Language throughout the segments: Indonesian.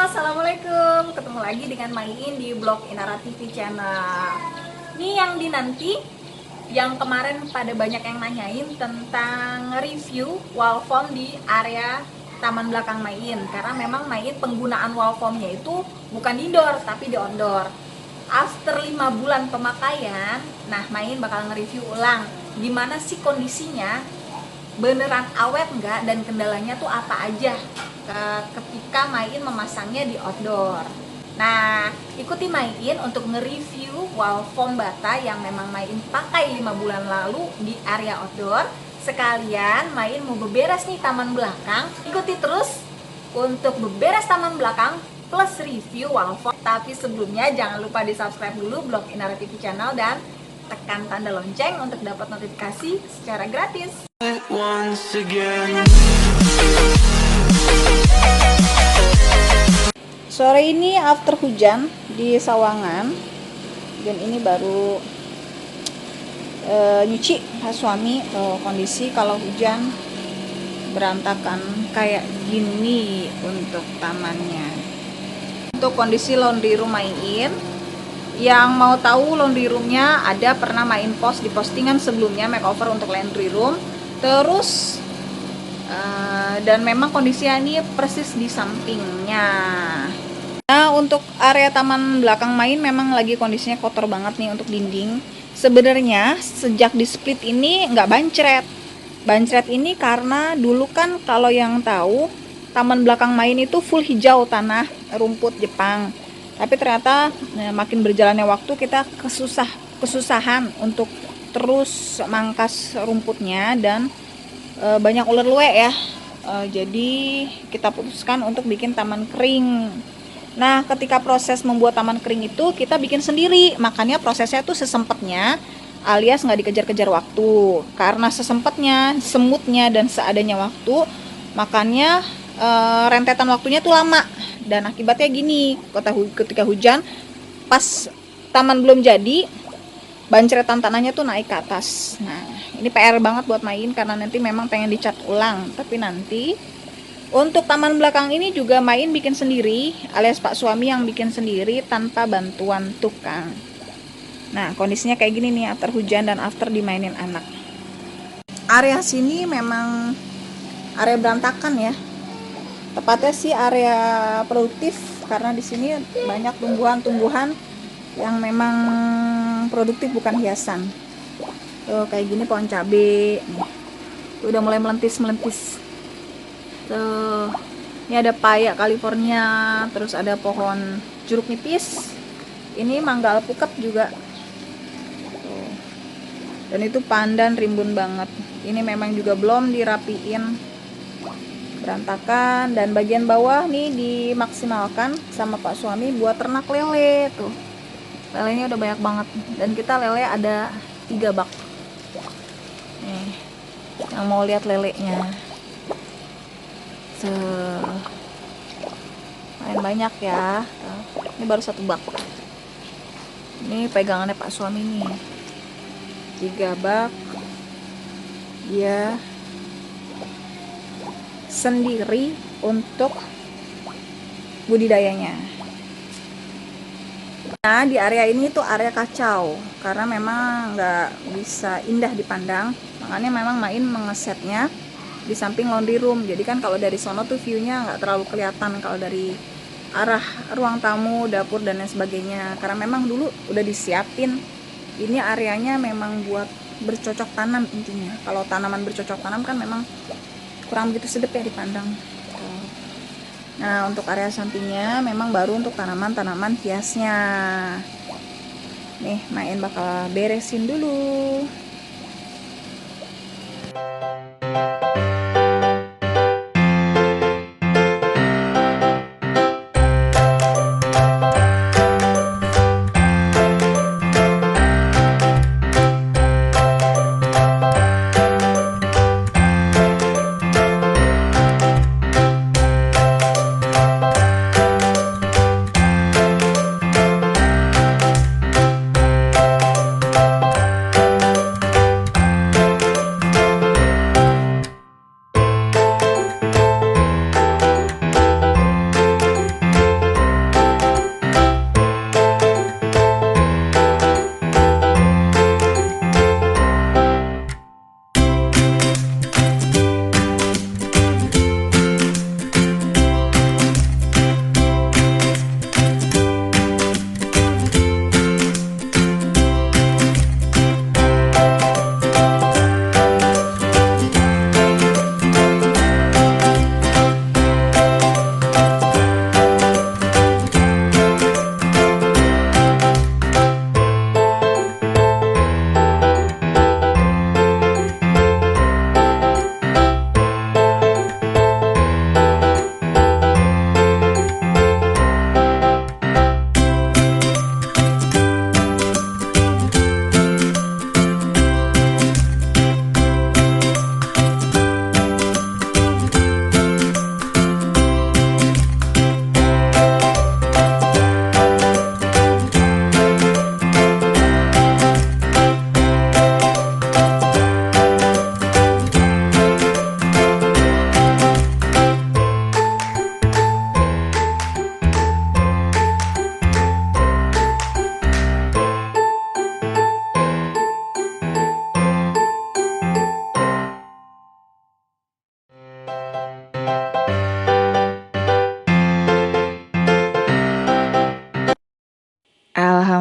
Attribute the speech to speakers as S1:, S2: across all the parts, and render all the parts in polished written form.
S1: Assalamualaikum. Ketemu lagi dengan Maiin di blog Inara TV Channel. Ini yang dinanti, yang kemarin pada banyak yang nanyain tentang review wall foam di area taman belakang Maiin. Karena memang Maiin penggunaan wall foamnya itu bukan di indoor tapi di outdoor. After 5 bulan pemakaian, nah Maiin bakal nge-review ulang gimana sih kondisinya, beneran awet nggak, dan kendalanya tuh apa aja ketika Maiin memasangnya di outdoor. Nah, ikuti Maiin untuk nge-review wall foam bata yang memang Maiin pakai 5 bulan lalu di area outdoor. Sekalian Maiin mau beberes nih taman belakang. Ikuti terus untuk beberes taman belakang plus review wall foam. Tapi sebelumnya jangan lupa di-subscribe dulu blog Inara TV Channel dan tekan tanda lonceng untuk dapat notifikasi secara gratis.
S2: Once again.
S1: Sore ini after hujan di Sawangan, dan ini baru nyuci suami. Kondisi kalau hujan berantakan kayak gini untuk tamannya. Untuk kondisi laundry room Maiin, yang mau tahu laundry roomnya ada pernah Maiin post di postingan sebelumnya makeover untuk laundry room. Terus dan memang kondisinya ini persis di sampingnya. Nah, untuk area taman belakang Maiin memang lagi kondisinya kotor banget nih untuk dinding. Sebenarnya sejak di split ini nggak bancret. Bancret ini karena dulu kan kalau yang tahu taman belakang Maiin itu full hijau tanah rumput Jepang. Tapi ternyata makin berjalannya waktu kita kesusahan untuk terus mangkas rumputnya dan banyak ular luwe ya. Jadi kita putuskan untuk bikin taman kering. Nah, ketika proses membuat taman kering itu kita bikin sendiri, makanya prosesnya tuh sesempatnya, alias nggak dikejar-kejar waktu. Karena sesempatnya, semutnya, dan seadanya waktu, makanya rentetan waktunya tuh lama. Dan akibatnya gini, ketika hujan, pas taman belum jadi, bancretan tanahnya tuh naik ke atas. Nah, ini PR banget buat Maiin karena nanti memang pengen dicat ulang. Tapi nanti untuk taman belakang ini juga Maiin bikin sendiri, alias Pak Suami yang bikin sendiri tanpa bantuan tukang. Nah, kondisinya kayak gini nih after hujan dan after dimainin anak. Area sini memang area berantakan ya. Tepatnya sih area produktif karena di sini banyak tumbuhan-tumbuhan yang memang produktif bukan hiasan. Tuh kayak gini pohon cabe nih. Udah mulai melentis. Tuh, ini ada paya California, terus ada pohon jeruk nipis. Ini mangga alpukat juga. Tuh. Dan itu pandan rimbun banget. Ini memang juga belum dirapiin, berantakan. Dan bagian bawah nih dimaksimalkan sama Pak Suami buat ternak lele. Tuh, lelenya udah banyak banget. Dan kita lele ada 3 bak. Nih, yang mau lihat lelenya. Main banyak ya. Ini baru 1 bak. Ini pegangannya Pak Suami nih. 3 bak. Dia sendiri untuk budidayanya. Nah, di area ini tuh area kacau karena memang nggak bisa indah dipandang. Makanya memang Maiin mengesetnya di samping laundry room. Jadi kan kalau dari sono tuh view-nya nggak terlalu kelihatan kalau dari arah ruang tamu, dapur, dan lain sebagainya. Karena memang dulu udah disiapin. Ini areanya memang buat bercocok tanam intinya. Kalau tanaman bercocok tanam kan memang kurang begitu sedap ya dipandang. Nah, untuk area sampingnya memang baru untuk tanaman-tanaman hiasnya. Nih, Maiin bakal beresin dulu.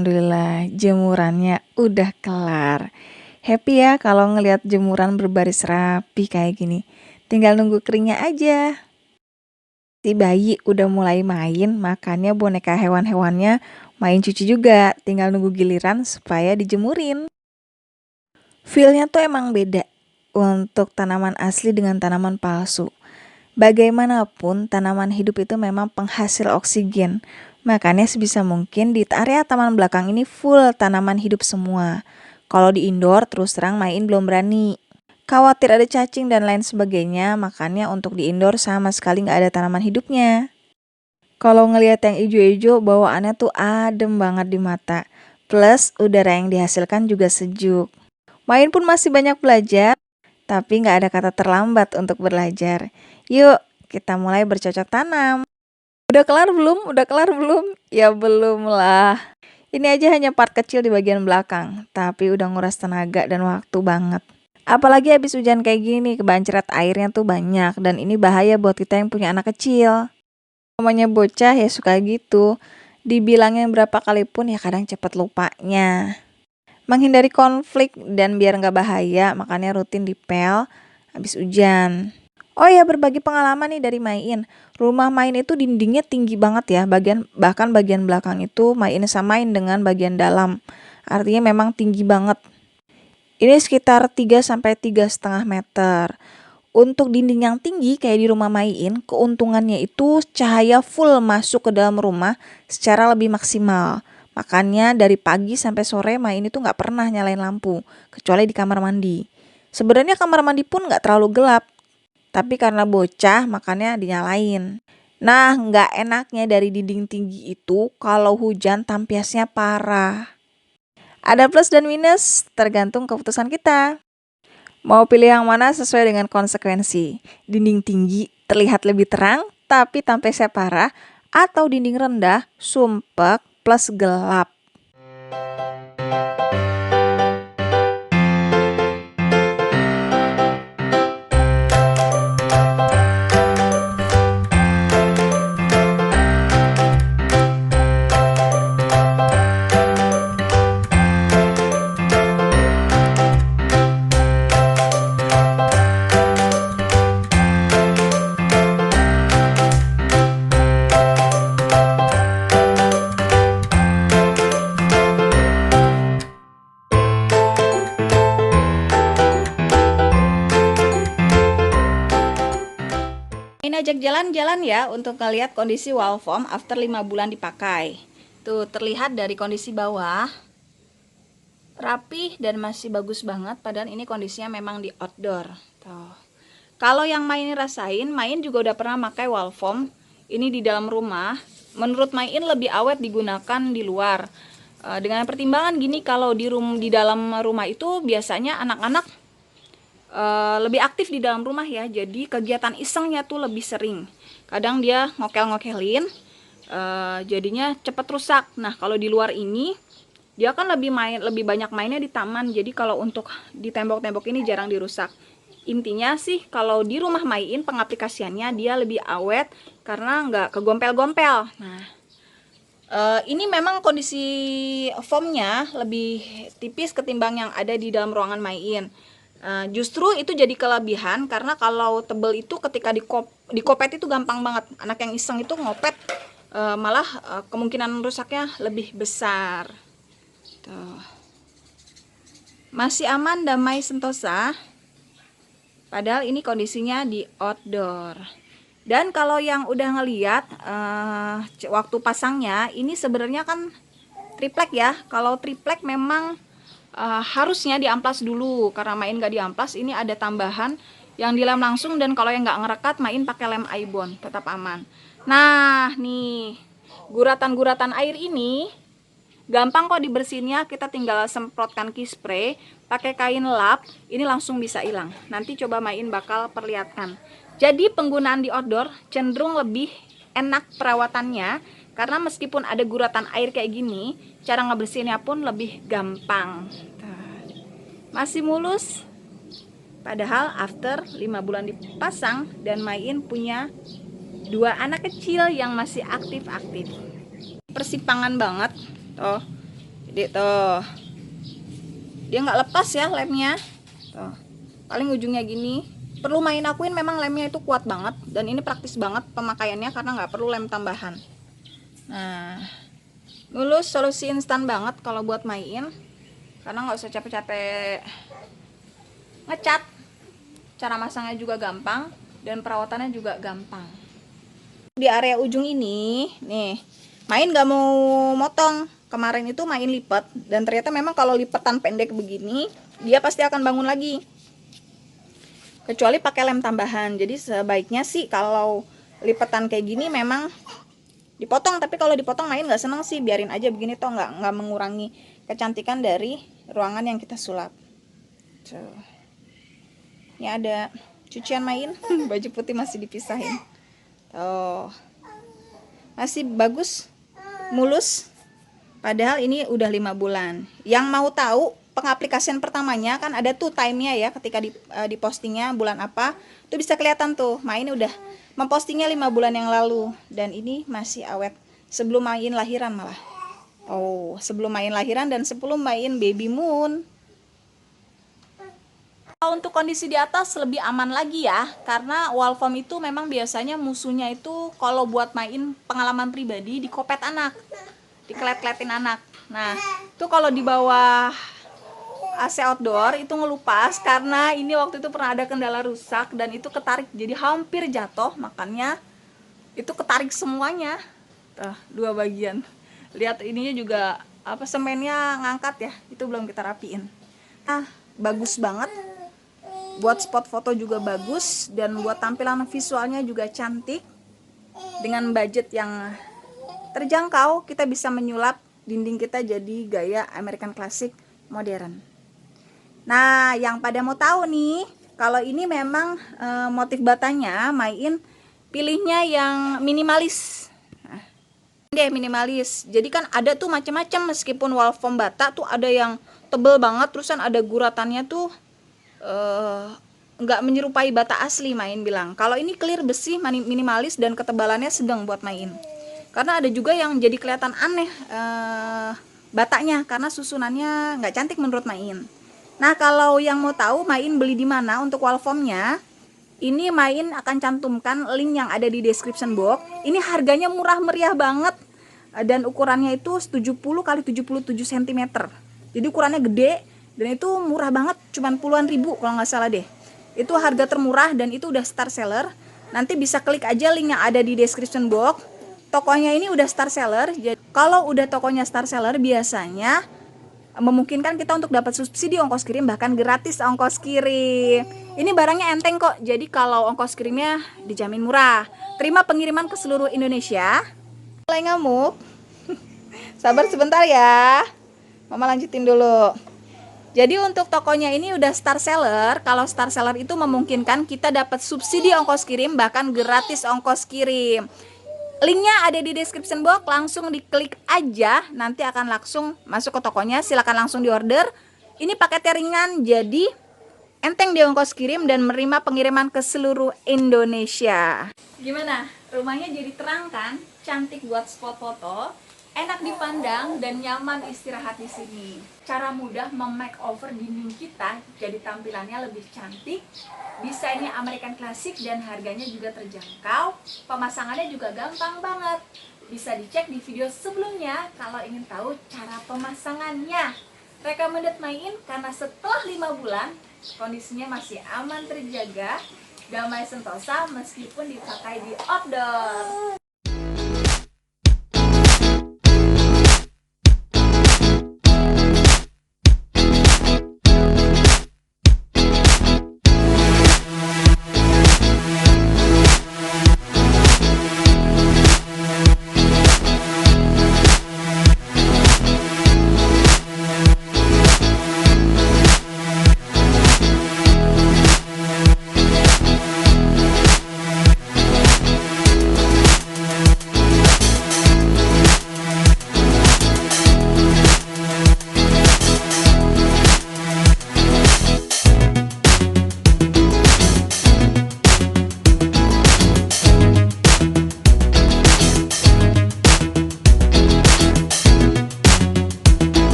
S1: alhamdulillah jemurannya udah kelar. Happy ya kalau ngelihat jemuran berbaris rapi kayak gini. Tinggal nunggu keringnya aja. Si bayi udah mulai main, makanya boneka hewan-hewannya main cuci juga. Tinggal nunggu giliran supaya dijemurin. Feel-nya tuh emang beda untuk tanaman asli dengan tanaman palsu. Bagaimanapun, tanaman hidup itu memang penghasil oksigen. Makanya sebisa mungkin di area taman belakang ini full tanaman hidup semua. Kalau di indoor terus terang main belum berani. Khawatir ada cacing dan lain sebagainya, makanya untuk di indoor sama sekali nggak ada tanaman hidupnya. Kalau ngelihat yang ijo-ijo, bawaannya tuh adem banget di mata. Plus udara yang dihasilkan juga sejuk. Main pun masih banyak belajar, tapi nggak ada kata terlambat untuk belajar. Yuk, kita mulai bercocok tanam. Udah kelar belum? Udah kelar belum? Ya belum lah. Ini aja hanya part kecil di bagian belakang, tapi udah nguras tenaga dan waktu banget. Apalagi habis hujan kayak gini, kebancret airnya tuh banyak, dan ini bahaya buat kita yang punya anak kecil. Namanya bocah ya suka gitu, dibilangin berapa kali pun ya kadang cepet lupanya. Menghindari konflik dan biar nggak bahaya, makanya rutin dipel habis hujan. Oh ya, berbagi pengalaman nih dari Main. Rumah Main itu dindingnya tinggi banget ya, bahkan bagian belakang itu Main samain dengan bagian dalam. Artinya memang tinggi banget. Ini sekitar 3 sampai 3,5 meter. Untuk dinding yang tinggi kayak di rumah Main, keuntungannya itu cahaya full masuk ke dalam rumah secara lebih maksimal. Makanya dari pagi sampai sore Main itu nggak pernah nyalain lampu, kecuali di kamar mandi. Sebenarnya kamar mandi pun nggak terlalu gelap, tapi karena bocah makanya dinyalain. Nah, nggak enaknya dari dinding tinggi itu kalau hujan tampiasnya parah. Ada plus dan minus, tergantung keputusan kita. Mau pilih yang mana sesuai dengan konsekuensi. Dinding tinggi terlihat lebih terang, tapi tampiasnya parah. Atau dinding rendah, sumpek plus gelap. Ini ajak jalan-jalan ya untuk ngeliat kondisi wall foam after 5 bulan dipakai. Tuh terlihat dari kondisi bawah rapih dan masih bagus banget, padahal ini kondisinya memang di outdoor. Tuh. Kalau yang Main rasain, Main juga udah pernah pakai wall foam ini di dalam rumah. Menurut Main lebih awet digunakan di luar. Dengan pertimbangan gini, kalau di dalam rumah itu biasanya anak-anak lebih aktif di dalam rumah ya, jadi kegiatan isengnya tuh lebih sering. Kadang dia ngokel-ngokelin, jadinya cepet rusak. Nah kalau di luar ini dia kan lebih banyak mainnya di taman, jadi kalau untuk di tembok-tembok ini jarang dirusak. Intinya sih kalau di rumah Main pengaplikasiannya dia lebih awet karena nggak kegompel-gompel. Nah ini memang kondisi foamnya lebih tipis ketimbang yang ada di dalam ruangan Main. Justru itu jadi kelebihan karena kalau tebel itu ketika dikopet itu gampang banget. Anak yang iseng itu ngopet malah kemungkinan rusaknya lebih besar. Tuh. Masih aman, damai, sentosa. Padahal ini kondisinya di outdoor. Dan kalau yang udah ngeliat waktu pasangnya, ini sebenarnya kan triplek ya. Kalau triplek memang harusnya diamplas dulu, karena Main nggak diamplas. Ini ada tambahan yang dilem langsung, dan kalau yang nggak ngerekat Main pakai lem Aibon, tetap aman. Nah nih guratan-guratan air ini gampang kok dibersihinnya, kita tinggal semprotkan key spray pakai kain lap, ini langsung bisa hilang. Nanti coba Main bakal perlihatkan. Jadi penggunaan di outdoor cenderung lebih enak perawatannya, karena meskipun ada guratan air kayak gini, cara ngebersihinnya pun lebih gampang. Masih mulus. Padahal after 5 bulan dipasang dan Main punya 2 anak kecil yang masih aktif-aktif. Persimpangan banget. Tuh. Jadi tuh, dia nggak lepas ya lemnya. Tuh, paling ujungnya gini. Perlu main akuin memang lemnya itu kuat banget, dan ini praktis banget pemakaiannya karena nggak perlu lem tambahan. Nah, mulus, solusi instan banget kalau buat main, karena nggak usah capek-capek ngecat. Cara masangnya juga gampang dan perawatannya juga gampang. Di area ujung ini nih, main nggak mau motong. Kemarin itu main lipat, dan ternyata memang kalau lipatan pendek begini dia pasti akan bangun lagi, kecuali pakai lem tambahan. Jadi sebaiknya sih kalau lipatan kayak gini memang dipotong, tapi kalau dipotong main nggak seneng sih, biarin aja begini, toh nggak mengurangi kecantikan dari ruangan yang kita sulap. Tuh. Ini ada cucian main, baju putih masih dipisahin. Tuh, masih bagus, mulus. Padahal ini udah 5 bulan. Yang mau tahu pengaplikasian pertamanya kan ada tuh time-nya ya, ketika di postingnya bulan apa, itu bisa kelihatan tuh. Main udah mempostingnya 5 bulan yang lalu, dan ini masih awet sebelum main lahiran malah. Oh, sebelum main lahiran dan sebelum main baby moon. Untuk kondisi di atas lebih aman lagi ya, karena wall foam itu memang biasanya musuhnya itu kalau buat main, pengalaman pribadi, dikopet anak, dikelet-keletin anak. Nah, itu kalau di bawah AC outdoor itu ngelupas, karena ini waktu itu pernah ada kendala rusak dan itu ketarik, jadi hampir jatuh, makanya itu ketarik semuanya. Tuh, 2 bagian. Lihat ininya juga apa, semennya ngangkat ya, itu belum kita rapiin. Nah, bagus banget. Buat spot foto juga bagus, dan buat tampilan visualnya juga cantik. Dengan budget yang terjangkau, kita bisa menyulap dinding kita jadi gaya American Classic modern. Nah, yang pada mau tahu nih, kalau ini memang motif batanya main pilihnya yang minimalis. Nah, deh minimalis. Jadi kan ada tuh macam-macam, meskipun wall foam bata tuh ada yang tebel banget, terusan ada guratannya tuh nggak menyerupai bata asli. Main bilang kalau ini clear besi, minimalis, dan ketebalannya sedang buat main. Karena ada juga yang jadi kelihatan aneh batanya karena susunannya nggak cantik menurut main. Nah, kalau yang mau tahu main beli di mana untuk wall foamnya, ini main akan cantumkan link yang ada di description box. Ini harganya murah meriah banget, dan ukurannya itu 70 x 77 cm. Jadi ukurannya gede, dan itu murah banget, cuman puluhan ribu kalau nggak salah deh. Itu harga termurah, dan itu udah star seller. Nanti bisa klik aja link yang ada di description box. Tokonya ini udah star seller. Jadi kalau udah tokonya star seller, biasanya memungkinkan kita untuk dapat subsidi ongkos kirim, bahkan gratis ongkos kirim. Ini barangnya enteng kok, jadi kalau ongkos kirimnya dijamin murah. Terima pengiriman ke seluruh Indonesia. Mulai ngamuk. Sabar sebentar ya, Mama lanjutin dulu. Jadi untuk tokonya ini udah star seller. Kalau star seller itu memungkinkan kita dapat subsidi ongkos kirim, bahkan gratis ongkos kirim. Linknya ada di description box, langsung diklik aja, nanti akan langsung masuk ke tokonya. Silakan langsung diorder. Ini paketnya ringan, jadi enteng di ongkos kirim dan menerima pengiriman ke seluruh Indonesia. Gimana? Rumahnya jadi terang kan? Cantik buat spot foto, enak dipandang, dan nyaman istirahat di sini. Cara mudah memakeover dinding kita jadi tampilannya lebih cantik. Desainnya American Classic dan harganya juga terjangkau. Pemasangannya juga gampang banget. Bisa dicek di video sebelumnya kalau ingin tahu cara pemasangannya. Recommended main karena setelah 5 bulan kondisinya masih aman terjaga, damai sentosa meskipun dipakai di outdoor.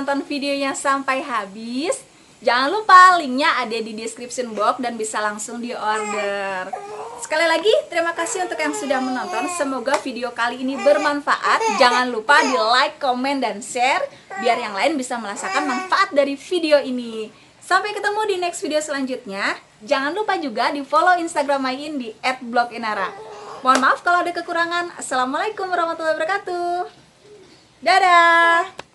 S3: nonton videonya sampai habis. Jangan lupa linknya ada di description box dan bisa langsung di order. Sekali lagi terima kasih untuk yang sudah menonton. Semoga video kali ini bermanfaat. Jangan lupa di like, komen, dan share biar yang lain bisa merasakan manfaat dari video ini. Sampai ketemu di next video selanjutnya. Jangan lupa juga di follow Instagram Main di @bloginara. Mohon maaf kalau ada kekurangan. Assalamualaikum warahmatullahi wabarakatuh. Dadah.